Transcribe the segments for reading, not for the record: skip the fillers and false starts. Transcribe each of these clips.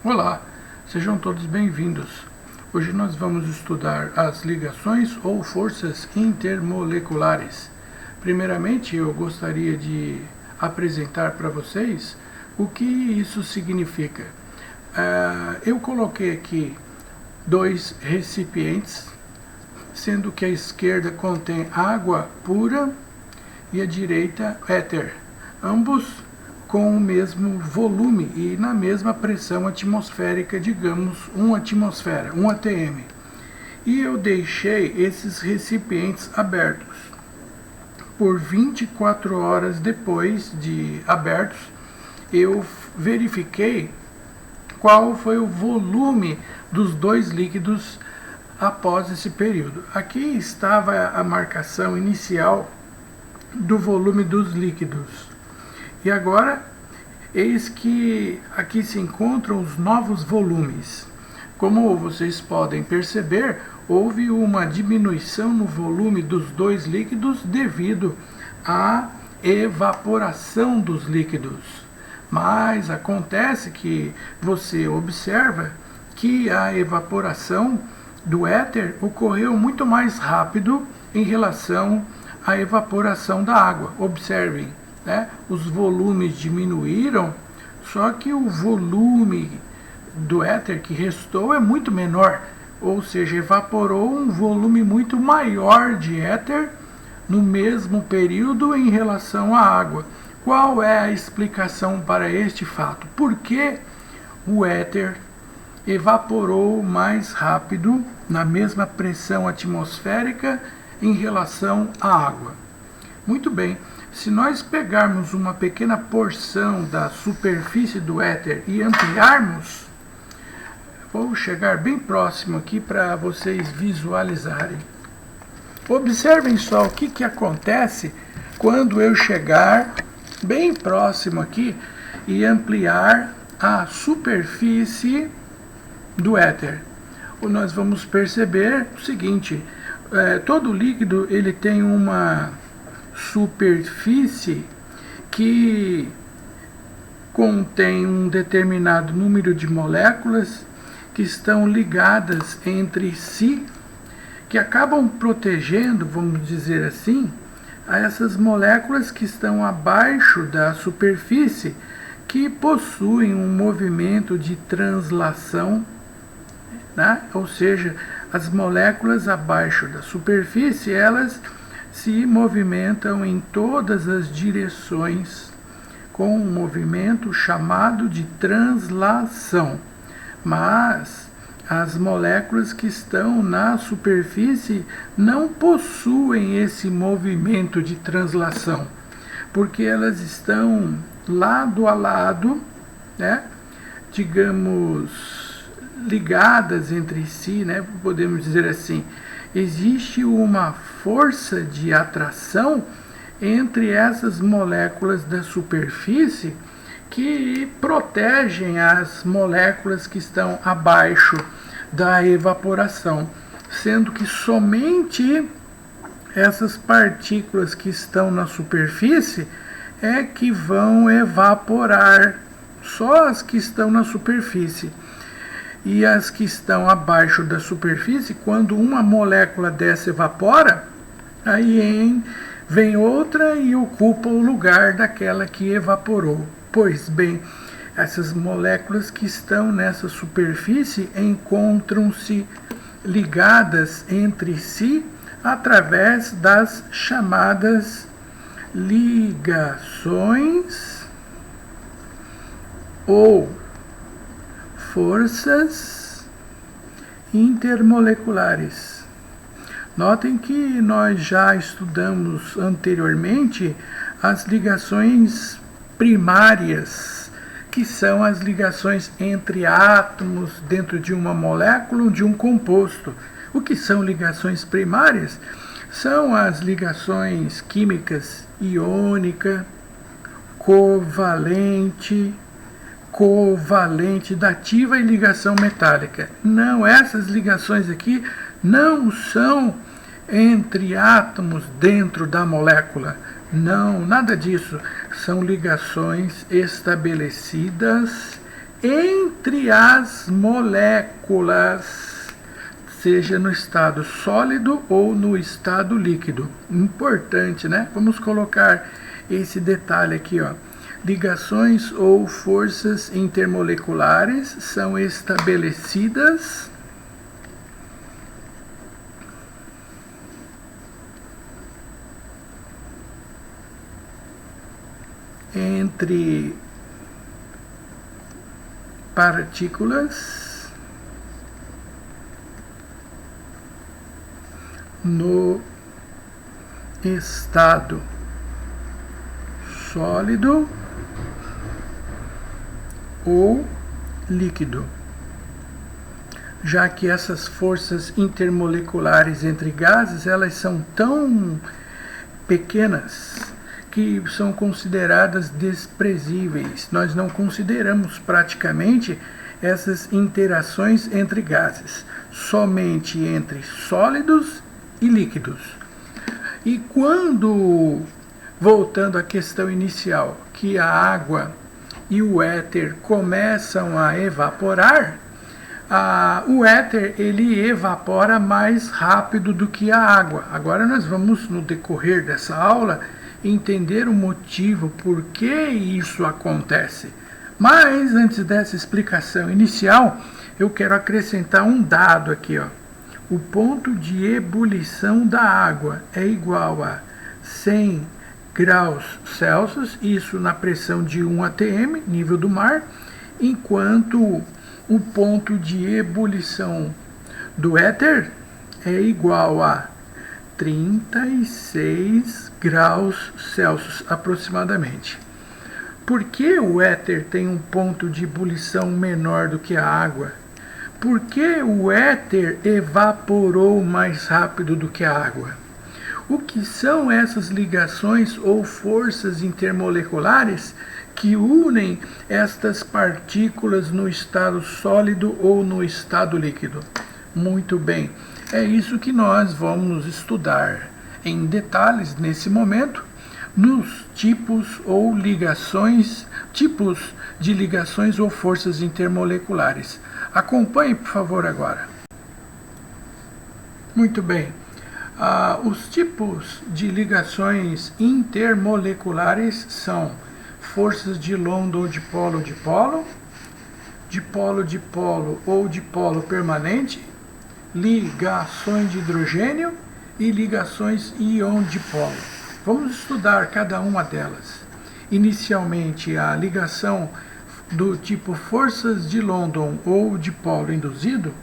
Olá, sejam todos bem-vindos. Hoje nós vamos estudar as ligações ou forças intermoleculares. Primeiramente, eu gostaria de apresentar para vocês o que isso significa. Eu coloquei aqui dois recipientes, sendo que a esquerda contém água pura e a direita éter, ambos com o mesmo volume e na mesma pressão atmosférica, digamos, 1 atmosfera, 1 atm. E eu deixei esses recipientes abertos. Por 24 horas depois de abertos, eu verifiquei qual foi o volume dos dois líquidos após esse período. Aqui estava a marcação inicial do volume dos líquidos. E agora, eis que aqui se encontram os novos volumes. Como vocês podem perceber, houve uma diminuição no volume dos dois líquidos devido à evaporação dos líquidos. Mas acontece que você observa que a evaporação do éter ocorreu muito mais rápido em relação à evaporação da água. Observem. Os volumes diminuíram, só que o volume do éter que restou é muito menor, ou seja, evaporou um volume muito maior de éter no mesmo período em relação à água. Qual é a explicação para este fato? Por que o éter evaporou mais rápido na mesma pressão atmosférica em relação à água? Muito bem. Se nós pegarmos uma pequena porção da superfície do éter e ampliarmos, vou chegar bem próximo aqui para vocês visualizarem. Observem só o que acontece quando eu chegar bem próximo aqui e ampliar a superfície do éter. Nós vamos perceber o seguinte, todo líquido ele tem uma superfície que contém um determinado número de moléculas que estão ligadas entre si, que acabam protegendo, vamos dizer assim, a essas moléculas que estão abaixo da superfície, que possuem um movimento de translação, ou seja, as moléculas abaixo da superfície, elas se movimentam em todas as direções com um movimento chamado de translação. Mas as moléculas que estão na superfície não possuem esse movimento de translação, porque elas estão lado a lado, digamos, ligadas entre si, podemos dizer assim. Existe uma força de atração entre essas moléculas da superfície que protegem as moléculas que estão abaixo da evaporação, sendo que somente essas partículas que estão na superfície é que vão evaporar, só as que estão na superfície. E as que estão abaixo da superfície, quando uma molécula dessa evapora, aí vem outra e ocupa o lugar daquela que evaporou. Pois bem, essas moléculas que estão nessa superfície encontram-se ligadas entre si através das chamadas ligações ou forças intermoleculares. Notem que nós já estudamos anteriormente as ligações primárias, que são as ligações entre átomos dentro de uma molécula ou de um composto. O que são ligações primárias? São as ligações químicas iônica, covalente, dativa e ligação metálica. Não, essas ligações aqui não são entre átomos dentro da molécula. Não, nada disso. São ligações estabelecidas entre as moléculas, seja no estado sólido ou no estado líquido. Importante, né? Vamos colocar esse detalhe aqui, ó. Ligações ou forças intermoleculares são estabelecidas entre partículas no estado sólido ou líquido, já que essas forças intermoleculares entre gases, elas são tão pequenas que são consideradas desprezíveis. Nós não consideramos praticamente essas interações entre gases, somente entre sólidos e líquidos. E quando, voltando à questão inicial, que a água e o éter começam a evaporar, o éter ele evapora mais rápido do que a água. Agora nós vamos, no decorrer dessa aula, entender o motivo por que isso acontece. Mas antes dessa explicação inicial, eu quero acrescentar um dado aqui, ó. O ponto de ebulição da água é igual a 100 graus Celsius, isso na pressão de 1 atm, nível do mar, enquanto o ponto de ebulição do éter é igual a 36 graus Celsius aproximadamente. Por que o éter tem um ponto de ebulição menor do que a água? Por que o éter evaporou mais rápido do que a água? O que são essas ligações ou forças intermoleculares que unem estas partículas no estado sólido ou no estado líquido? Muito bem, é isso que nós vamos estudar em detalhes nesse momento, nos tipos de ligações ou forças intermoleculares. Acompanhe, por favor, agora. Muito bem. Os tipos de ligações intermoleculares são forças de London ou dipolo ou dipolo permanente, ligações de hidrogênio e ligações íon-dipolo. Vamos estudar cada uma delas. Inicialmente, a ligação do tipo forças de London ou dipolo induzido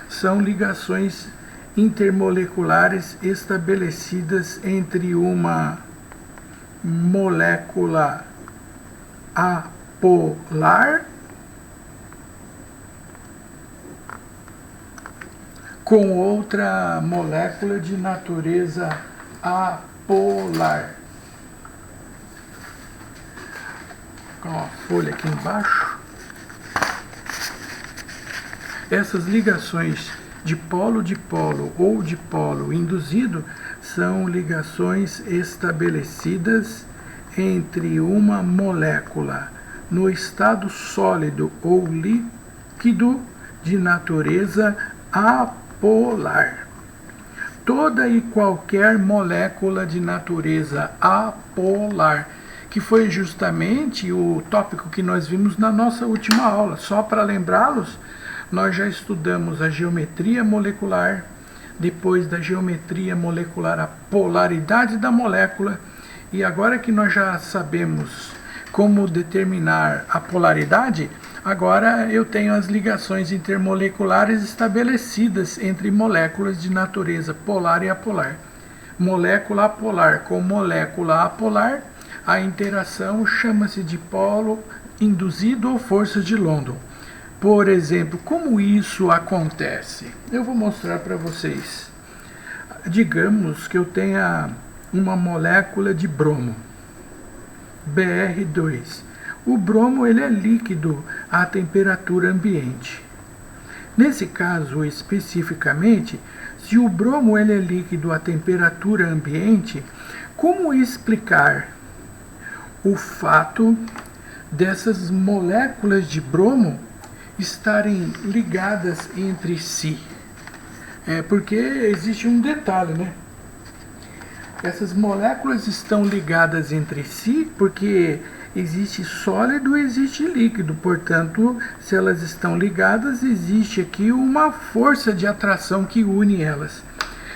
são ligações intermoleculares estabelecidas entre uma molécula apolar com outra molécula de natureza apolar. Com a folha aqui embaixo. Essas ligações dipolo-dipolo ou dipolo induzido são ligações estabelecidas entre uma molécula no estado sólido ou líquido de natureza apolar. Toda e qualquer molécula de natureza apolar, que foi justamente o tópico que nós vimos na nossa última aula. Só para lembrá-los, nós já estudamos a geometria molecular, depois da geometria molecular a polaridade da molécula, e agora que nós já sabemos como determinar a polaridade, agora eu tenho as ligações intermoleculares estabelecidas entre moléculas de natureza polar e apolar. Molécula apolar com molécula apolar, a interação chama-se dipolo induzido ou força de London. Por exemplo, como isso acontece? Eu vou mostrar para vocês. Digamos que eu tenha uma molécula de bromo, Br2. O bromo ele é líquido à temperatura ambiente. Nesse caso, especificamente, se o bromo ele é líquido à temperatura ambiente, como explicar o fato dessas moléculas de bromo estarem ligadas entre si. Porque existe um detalhe, né? Essas moléculas estão ligadas entre si porque existe sólido e existe líquido. Portanto, se elas estão ligadas, existe aqui uma força de atração que une elas.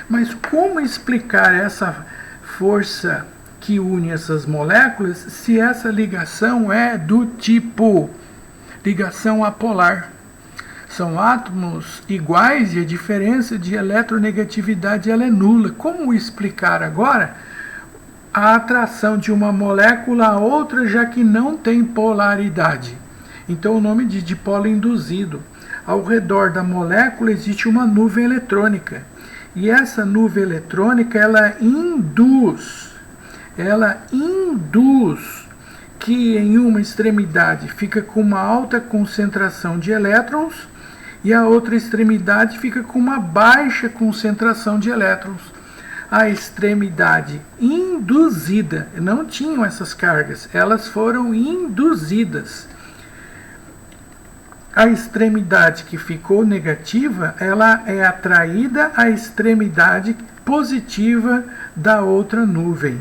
Mas como explicar essa força que une essas moléculas se essa ligação é do tipo ligação apolar? São átomos iguais e a diferença de eletronegatividade ela é nula. Como explicar agora a atração de uma molécula a outra, já que não tem polaridade? Então o nome de dipolo induzido. Ao redor da molécula existe uma nuvem eletrônica. E essa nuvem eletrônica ela induz que em uma extremidade fica com uma alta concentração de elétrons e a outra extremidade fica com uma baixa concentração de elétrons. A extremidade induzida, não tinham essas cargas, elas foram induzidas. A extremidade que ficou negativa, ela é atraída à extremidade positiva da outra nuvem.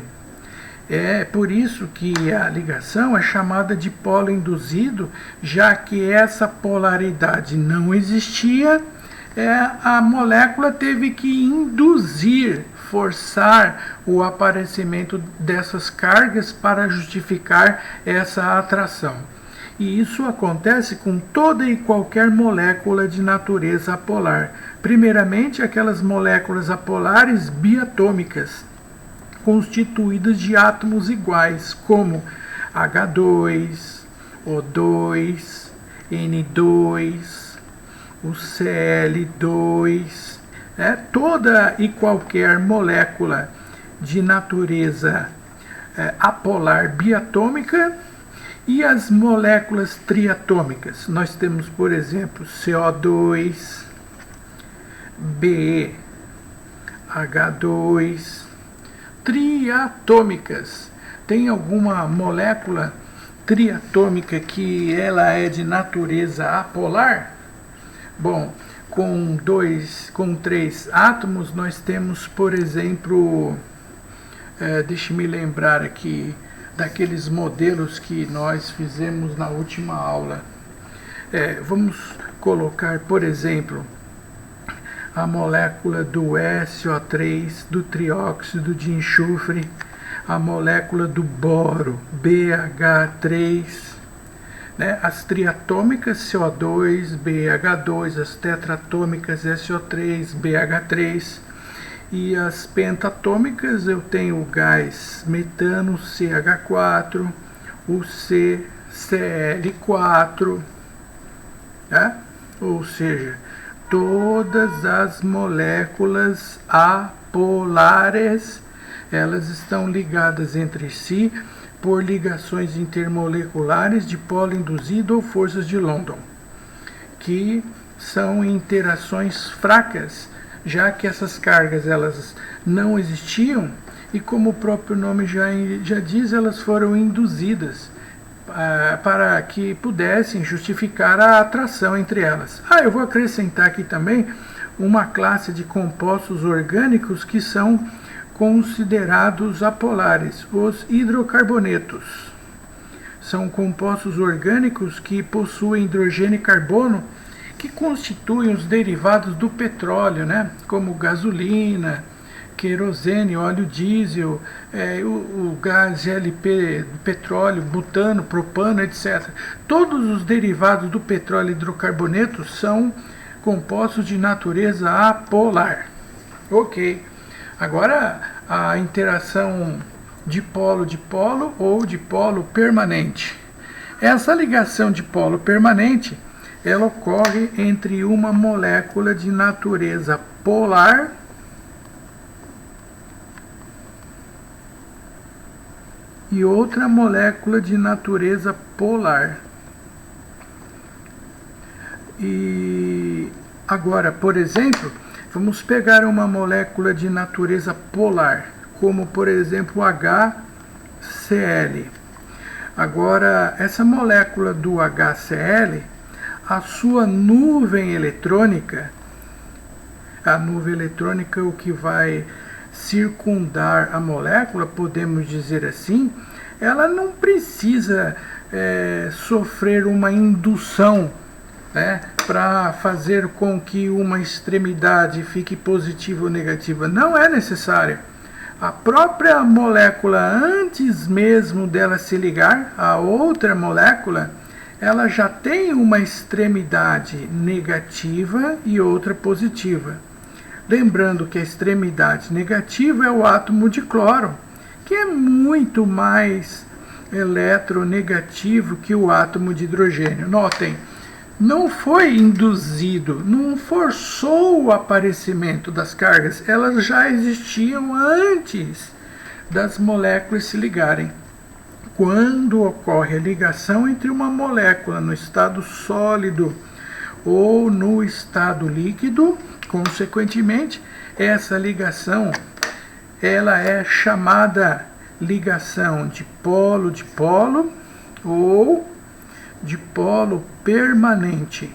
É por isso que a ligação é chamada de polo induzido, já que essa polaridade não existia, a molécula teve que induzir, forçar o aparecimento dessas cargas para justificar essa atração. E isso acontece com toda e qualquer molécula de natureza apolar. Primeiramente, aquelas moléculas apolares biatômicas, constituídas de átomos iguais, como H2, O2, N2, o Cl2, toda e qualquer molécula de natureza apolar biatômica, e as moléculas triatômicas. Nós temos, por exemplo, CO2, Be, H2, triatômicas. Tem alguma molécula triatômica que ela é de natureza apolar? Bom, com 3 átomos nós temos, por exemplo, deixe-me lembrar aqui daqueles modelos que nós fizemos na última aula. Vamos colocar, por exemplo, a molécula do SO3, do trióxido de enxofre, a molécula do boro, BH3, as triatômicas CO2, BH2, as tetratômicas SO3, BH3, e as pentatômicas eu tenho o gás metano, CH4, o CCl4, ou seja, todas as moléculas apolares, elas estão ligadas entre si por ligações intermoleculares de polo induzido ou forças de London, que são interações fracas, já que essas cargas elas não existiam e, como o próprio nome já diz, elas foram induzidas para que pudessem justificar a atração entre elas. Eu vou acrescentar aqui também uma classe de compostos orgânicos que são considerados apolares, os hidrocarbonetos. São compostos orgânicos que possuem hidrogênio e carbono, que constituem os derivados do petróleo, como gasolina, querosene, óleo diesel, o gás GLP, petróleo, butano, propano, etc. Todos os derivados do petróleo e hidrocarbonetos são compostos de natureza apolar. Ok. Agora, a interação dipolo-dipolo ou dipolo permanente. Essa ligação dipolo permanente ela ocorre entre uma molécula de natureza polar e outra molécula de natureza polar. E agora, por exemplo, vamos pegar uma molécula de natureza polar, como por exemplo HCl. Agora, essa molécula do HCl, a sua nuvem eletrônica, o que vai circundar a molécula, podemos dizer assim, ela não precisa sofrer uma indução, né, para fazer com que uma extremidade fique positiva ou negativa. Não é necessário. A própria molécula, antes mesmo dela se ligar a outra molécula, ela já tem uma extremidade negativa e outra positiva. Lembrando que a extremidade negativa é o átomo de cloro, que é muito mais eletronegativo que o átomo de hidrogênio. Notem, não foi induzido, não forçou o aparecimento das cargas, elas já existiam antes das moléculas se ligarem. Quando ocorre a ligação entre uma molécula no estado sólido ou no estado líquido, consequentemente, essa ligação ela é chamada ligação de polo ou de polo permanente,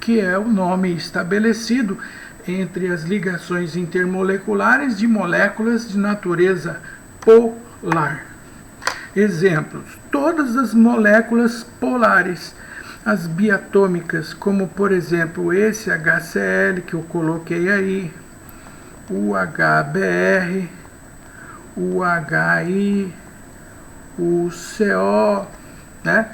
que é o nome estabelecido entre as ligações intermoleculares de moléculas de natureza polar. Exemplos: todas as moléculas polares, as biatômicas, como por exemplo esse HCl que eu coloquei aí, o HBr, o HI, o CO, né?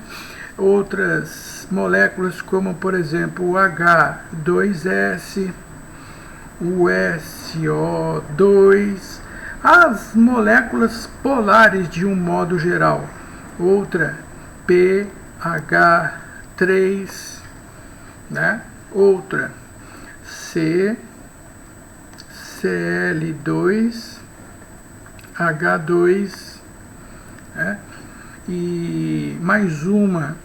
Outras moléculas como por exemplo o H2S, o SO2, as moléculas polares de um modo geral, outra PH3, né? Outra CL2, H2, né? E mais uma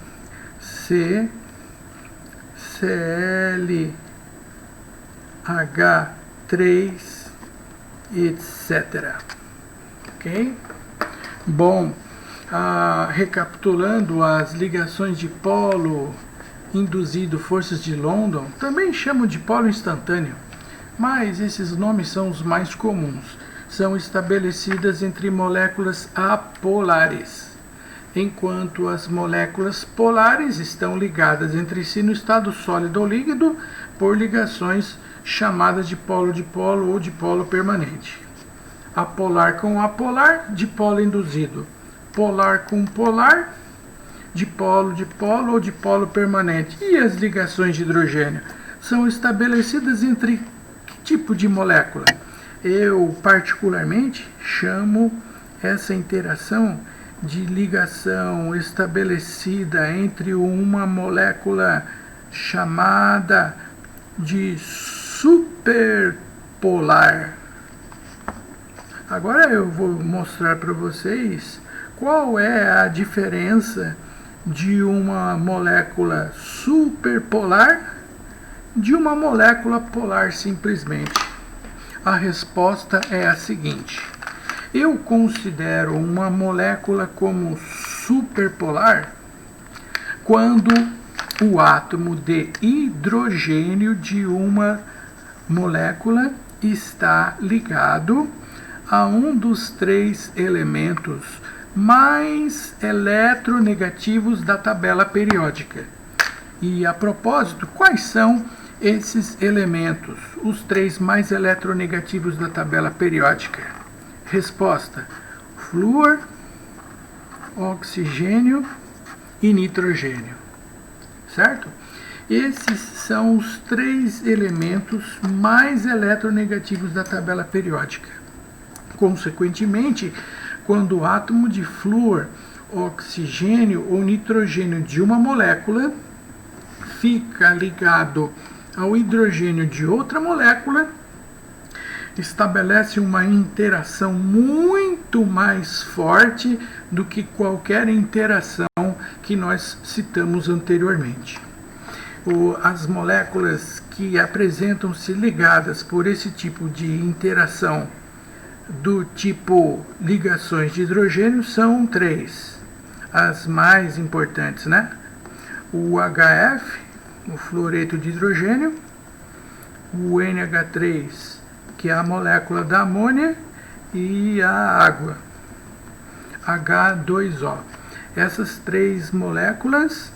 CLH3, etc. Ok? Bom, recapitulando, as ligações de polo induzido forças de London, também chamam de polo instantâneo, mas esses nomes são os mais comuns. São estabelecidas entre moléculas apolares, enquanto as moléculas polares estão ligadas entre si no estado sólido ou líquido por ligações chamadas de polo ou de polo permanente. Apolar com apolar, dipolo induzido. Polar com polar, dipolo ou dipolo permanente. E as ligações de hidrogênio são estabelecidas entre que tipo de molécula? Eu particularmente chamo essa interação de ligação estabelecida entre uma molécula chamada de superpolar. Agora eu vou mostrar para vocês qual é a diferença de uma molécula superpolar de uma molécula polar simplesmente. A resposta é a seguinte: eu considero uma molécula como superpolar quando o átomo de hidrogênio de uma molécula está ligado a um dos três elementos mais eletronegativos da tabela periódica. E a propósito, quais são esses elementos, os três mais eletronegativos da tabela periódica? Resposta: flúor, oxigênio e nitrogênio. Certo? Esses são os três elementos mais eletronegativos da tabela periódica. Consequentemente, quando o átomo de flúor, oxigênio ou nitrogênio de uma molécula fica ligado ao hidrogênio de outra molécula, estabelece uma interação muito mais forte do que qualquer interação que nós citamos anteriormente. As moléculas que apresentam-se ligadas por esse tipo de interação do tipo ligações de hidrogênio são três: as mais importantes, né? O HF, o fluoreto de hidrogênio, o NH3, que é a molécula da amônia, e a água, H2O. Essas três moléculas,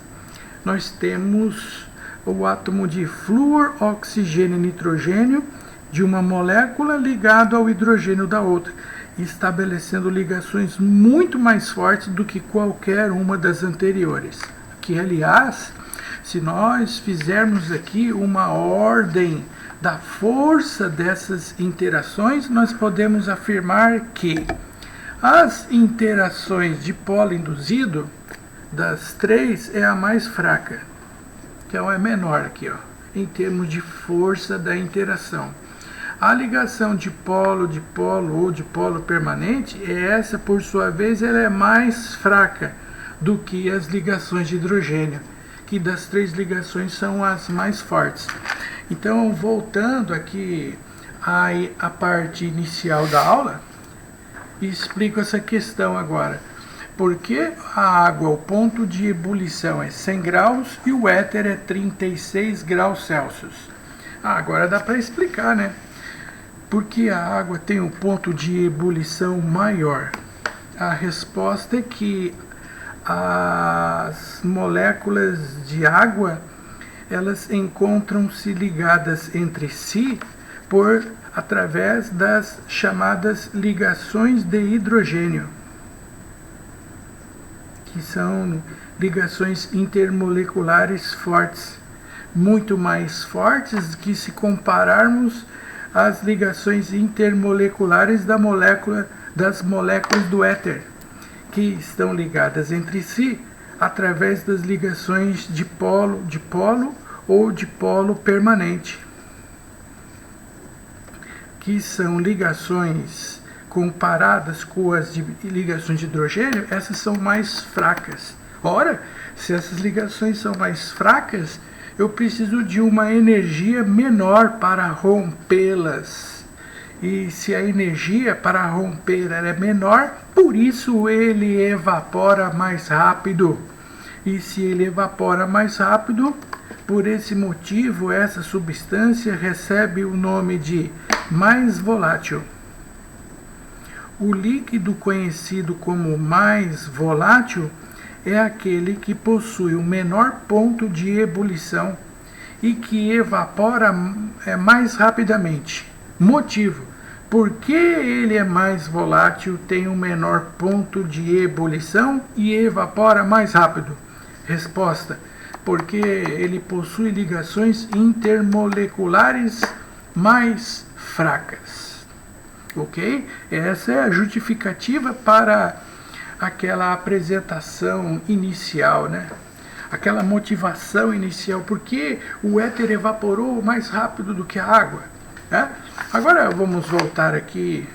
nós temos o átomo de flúor, oxigênio e nitrogênio de uma molécula ligado ao hidrogênio da outra, estabelecendo ligações muito mais fortes do que qualquer uma das anteriores. Que, aliás, se nós fizermos aqui uma ordem da força dessas interações, nós podemos afirmar que as interações de polo induzido das três é a mais fraca, então é menor aqui, ó, em termos de força da interação. A ligação de polo ou de polo permanente, essa por sua vez ela é mais fraca do que as ligações de hidrogênio, que das três ligações são as mais fortes. Então, voltando aqui à parte inicial da aula, explico essa questão agora. Por que a água, o ponto de ebulição é 100 graus e o éter é 36 graus Celsius? Agora dá para explicar, né? Por que a água tem um ponto de ebulição maior? A resposta é que as moléculas de água, elas encontram-se ligadas entre si através das chamadas ligações de hidrogênio, que são ligações intermoleculares fortes, muito mais fortes que se compararmos às ligações intermoleculares das moléculas do éter, que estão ligadas entre si através das ligações de polo ou de polo permanente, que são ligações comparadas com as ligações de hidrogênio, essas são mais fracas. Ora, se essas ligações são mais fracas, eu preciso de uma energia menor para rompê-las. E se a energia para romper é menor, por isso ele evapora mais rápido. E se ele evapora mais rápido, por esse motivo, essa substância recebe o nome de mais volátil. O líquido conhecido como mais volátil é aquele que possui o menor ponto de ebulição e que evapora mais rapidamente. Motivo: por que ele é mais volátil, tem um menor ponto de ebulição e evapora mais rápido? Resposta: porque ele possui ligações intermoleculares mais fracas. Ok? Essa é a justificativa para aquela apresentação inicial, né? Aquela motivação inicial, porque o éter evaporou mais rápido do que a água. Né? Agora vamos voltar aqui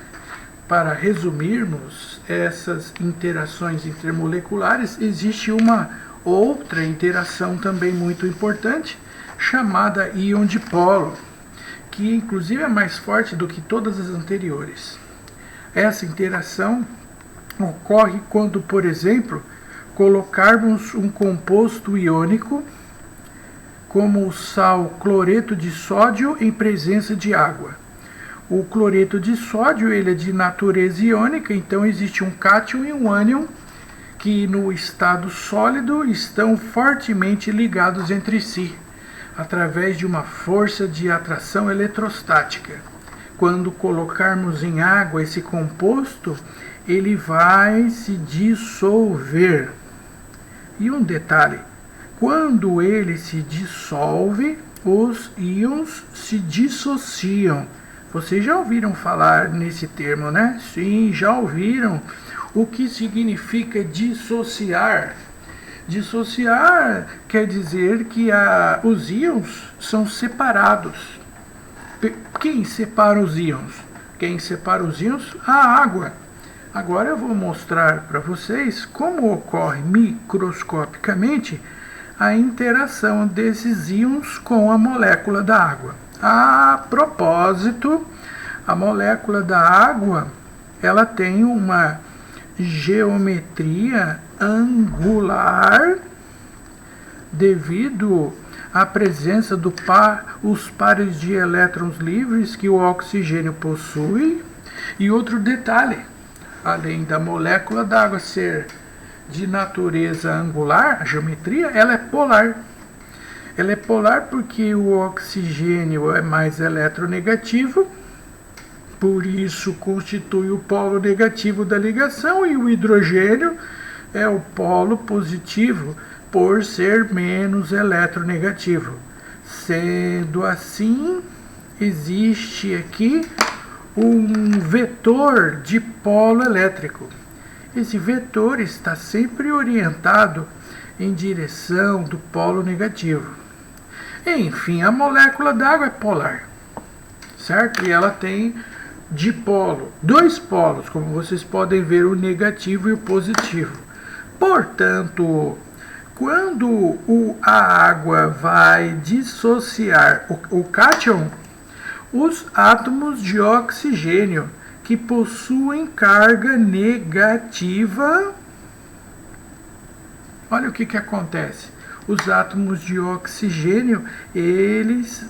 para resumirmos essas interações intermoleculares. Existe uma outra interação também muito importante, chamada íon dipolo, que inclusive é mais forte do que todas as anteriores. Essa interação ocorre quando, por exemplo, colocarmos um composto iônico, como o sal cloreto de sódio, em presença de água. O cloreto de sódio ele é de natureza iônica, então existe um cátion e um ânion que no estado sólido estão fortemente ligados entre si, através de uma força de atração eletrostática. Quando colocarmos em água esse composto, ele vai se dissolver. E um detalhe: quando ele se dissolve, os íons se dissociam. Vocês já ouviram falar nesse termo, né? Sim, já ouviram. O que significa dissociar? Dissociar quer dizer que os íons são separados. Quem separa os íons? Quem separa os íons? A água. Agora eu vou mostrar para vocês como ocorre microscopicamente a interação desses íons com a molécula da água. A propósito, a molécula da água ela tem uma geometria angular devido à presença os pares de elétrons livres que o oxigênio possui. E outro detalhe, além da molécula d'água ser de natureza angular, a geometria, ela é polar. Ela é polar porque o oxigênio é mais eletronegativo, por isso constitui o polo negativo da ligação, e o hidrogênio é o polo positivo, por ser menos eletronegativo. Sendo assim, existe aqui um vetor de polo elétrico. Esse vetor está sempre orientado em direção do polo negativo. Enfim, a molécula d'água é polar, certo? E ela tem dipolo, dois polos, como vocês podem ver, o negativo e o positivo. Portanto, quando a água vai dissociar o cátion, os átomos de oxigênio que possuem carga negativa, olha o que acontece. Os átomos de oxigênio, eles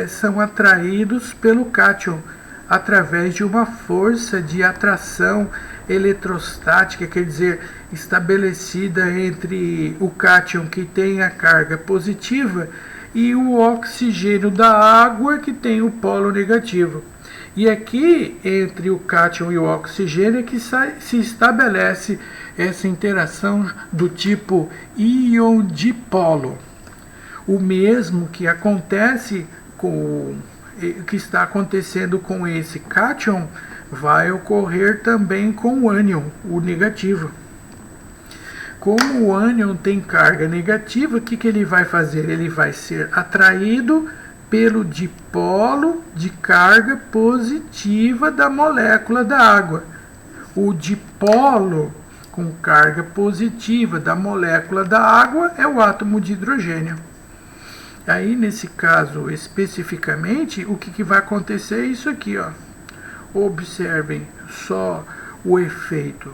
são atraídos pelo cátion através de uma força de atração eletrostática, quer dizer, estabelecida entre o cátion, que tem a carga positiva, e o oxigênio da água, que tem o polo negativo. E aqui, entre o cátion e o oxigênio, é que se estabelece essa interação do tipo íon dipolo. O mesmo que acontece que está acontecendo com esse cátion vai ocorrer também com o ânion, o negativo. Como o ânion tem carga negativa, o que ele vai fazer? Ele vai ser atraído pelo dipolo de carga positiva da molécula da água. O dipolo com carga positiva da molécula da água é o átomo de hidrogênio. Aí, nesse caso especificamente, o que vai acontecer é isso aqui, ó. Observem só o efeito.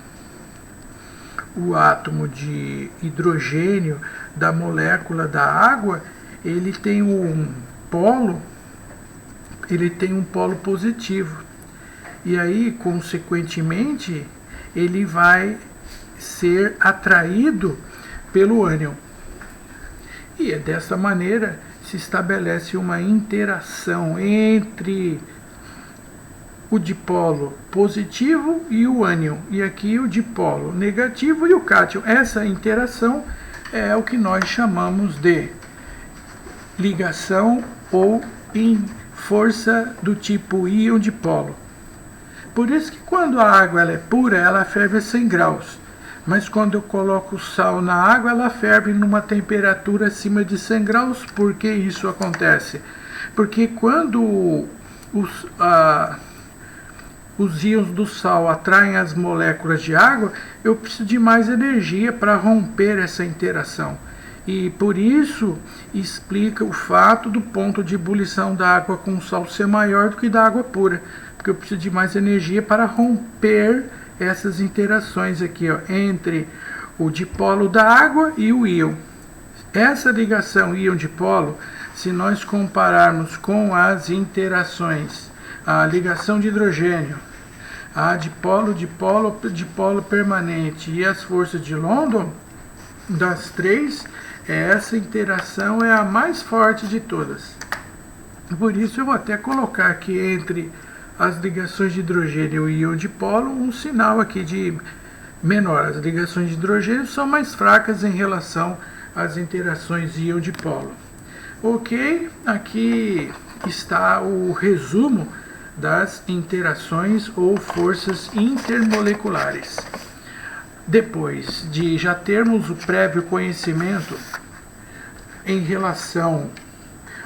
O átomo de hidrogênio da molécula da água, ele tem um polo positivo. E aí, consequentemente, ele vai ser atraído pelo ânion. E é dessa maneira se estabelece uma interação entre o dipolo positivo e o ânion, e aqui o dipolo negativo e o cátion. Essa interação é o que nós chamamos de ligação ou em força do tipo íon dipolo. Por isso que quando a água ela é pura, ela ferve a 100 graus. Mas quando eu coloco sal na água, ela ferve numa temperatura acima de 100 graus. Por que isso acontece? Porque quando os íons do sal atraem as moléculas de água, eu preciso de mais energia para romper essa interação. E por isso explica o fato do ponto de ebulição da água com sal ser maior do que da água pura. Porque eu preciso de mais energia para romper essas interações aqui, ó, entre o dipolo da água e o íon. Essa ligação íon-dipolo, se nós compararmos com as interações, a ligação de hidrogênio, a dipolo permanente e as forças de London, das três, essa interação é a mais forte de todas. Por isso eu vou até colocar aqui entre as ligações de hidrogênio e íon dipolo um sinal aqui de menor. As ligações de hidrogênio são mais fracas em relação às interações íon dipolo. Ok, aqui está o resumo das interações ou forças intermoleculares. Depois de já termos o prévio conhecimento em relação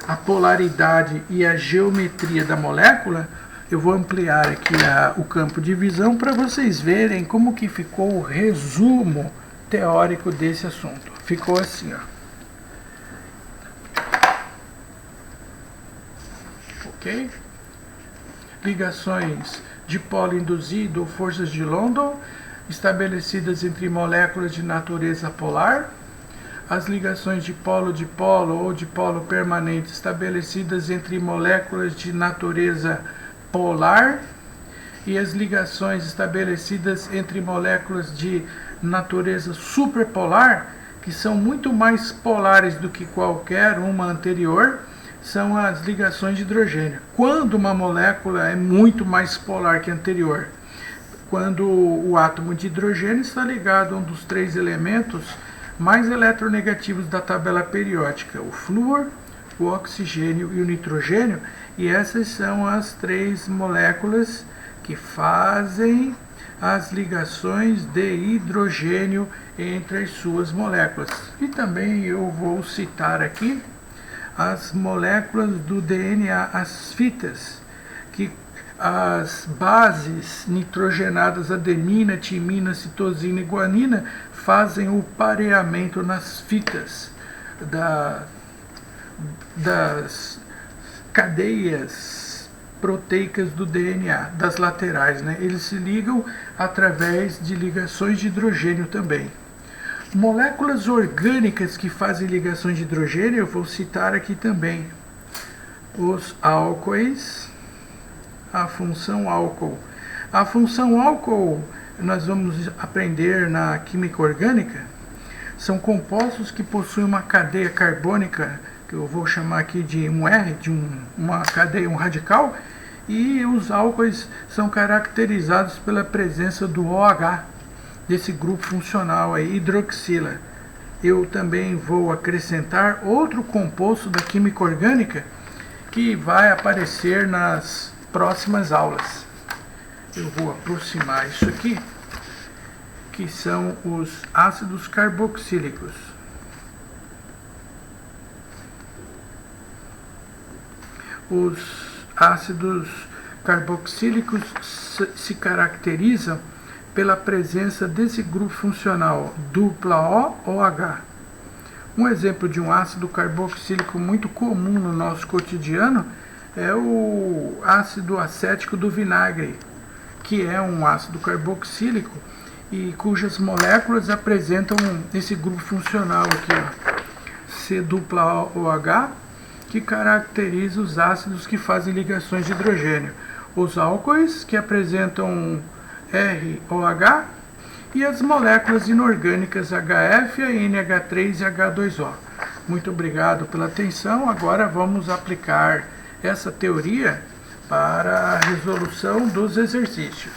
à polaridade e à geometria da molécula, eu vou ampliar aqui o campo de visão para vocês verem como que ficou o resumo teórico desse assunto. Ficou assim, ó. Ok? Ligações de polo induzido ou forças de London estabelecidas entre moléculas de natureza polar, as ligações de polo ou de polo permanente estabelecidas entre moléculas de natureza polar e as ligações estabelecidas entre moléculas de natureza superpolar, que são muito mais polares do que qualquer uma anterior, são as ligações de hidrogênio. Quando uma molécula é muito mais polar que a anterior? Quando o átomo de hidrogênio está ligado a um dos 3 elementos mais eletronegativos da tabela periódica, o flúor, o oxigênio e o nitrogênio, e essas são as 3 moléculas que fazem as ligações de hidrogênio entre as suas moléculas. E também eu vou citar aqui as moléculas do DNA, as fitas, que as bases nitrogenadas adenina, timina, citosina e guanina fazem o pareamento nas fitas das cadeias proteicas do DNA, das laterais, né? Eles se ligam através de ligações de hidrogênio também. Moléculas orgânicas que fazem ligações de hidrogênio, eu vou citar aqui também. Os álcoois, a função álcool. A função álcool, nós vamos aprender na química orgânica, são compostos que possuem uma cadeia carbônica, que eu vou chamar aqui de um R, de uma cadeia, um radical, e os álcoois são caracterizados pela presença do OH, desse grupo funcional aí, hidroxila. Eu também vou acrescentar outro composto da química orgânica que vai aparecer nas próximas aulas. Eu vou aproximar isso aqui, que são os ácidos carboxílicos. Os ácidos carboxílicos se caracterizam pela presença desse grupo funcional dupla OH. Um exemplo de um ácido carboxílico muito comum no nosso cotidiano é o ácido acético do vinagre, que é um ácido carboxílico e cujas moléculas apresentam esse grupo funcional aqui, C dupla OH, que caracteriza os ácidos que fazem ligações de hidrogênio. Os álcoois, que apresentam ROH, e as moléculas inorgânicas HF, NH3 e H2O. Muito obrigado pela atenção. Agora vamos aplicar essa teoria para a resolução dos exercícios.